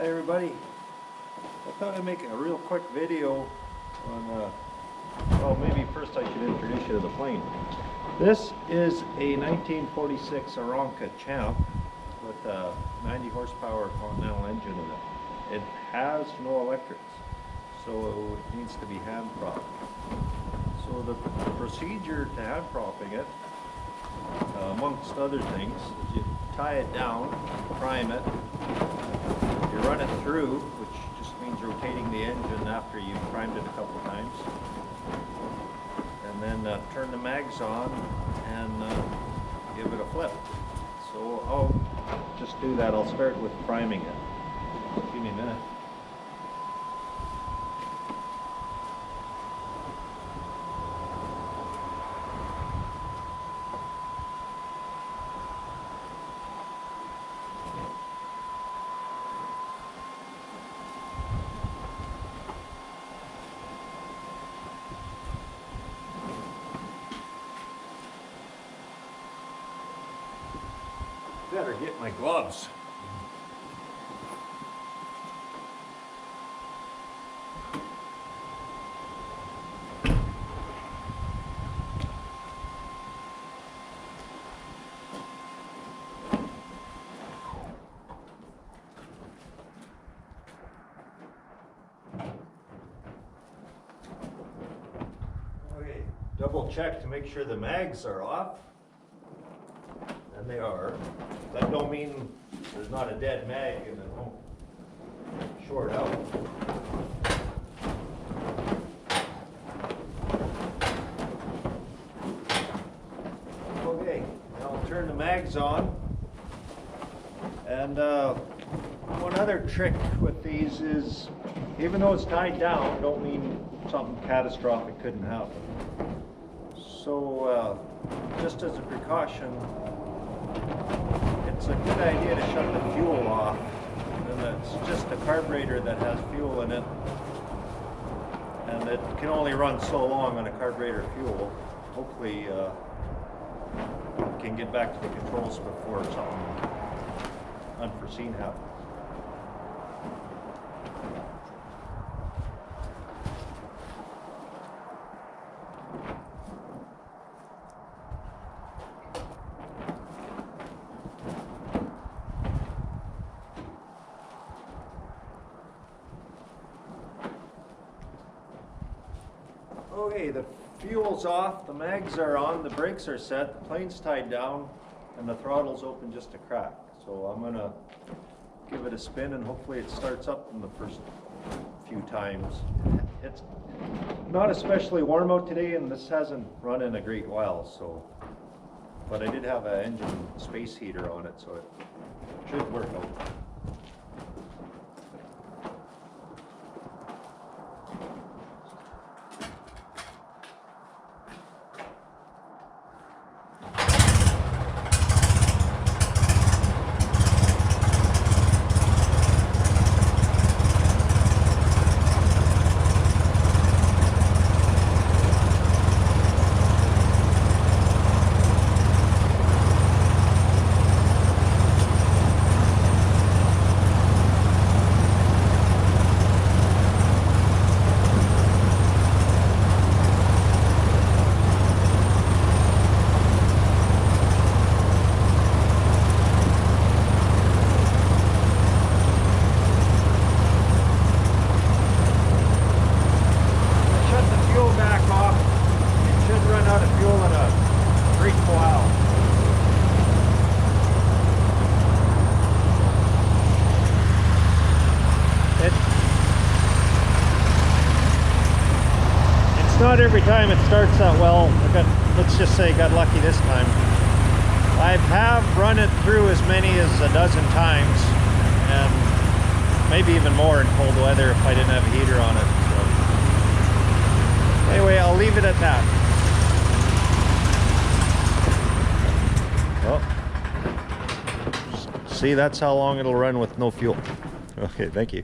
Hi everybody. I thought I'd make a real quick video on, well, maybe first I should introduce you to the plane. This is a 1946 Aeronca Champ with a 90 horsepower Continental engine in it. It has no electrics, so it needs to be hand propped. So the procedure to hand propping it, amongst other things, is you tie it down, prime it, you run it through, which just means rotating the engine after you've primed it a couple times, and then turn the mags on and give it a flip. So I'll just do that. I'll start with priming it. Give me a minute. Better get my gloves. Okay, double check to make sure the mags are off. And they are. That don't mean there's not a dead mag and it won't short out. Okay, now I'll turn the mags on. And one other trick with these is, even though it's tied down, don't mean something catastrophic couldn't happen. So just as a precaution, it's a good idea to shut the fuel off, and it's just a carburetor that has fuel in it, and it can only run so long on a carburetor fuel. Hopefully you can get back to the controls before something unforeseen happens. Okay, the fuel's off, the mags are on, the brakes are set, the plane's tied down, and the throttle's open just a crack. So I'm gonna give it a spin and hopefully it starts up in the first few times. It's not especially warm out today, and this hasn't run in a great while, so, but I did have an engine space heater on it, so it should work out. Not every time it starts that well. Let's just say got lucky this time. I have run it through as many as a dozen times, and maybe even more in cold weather if I didn't have a heater on it. So anyway, I'll leave it at that. Well, see, that's how long it'll run with no fuel. Okay, thank you.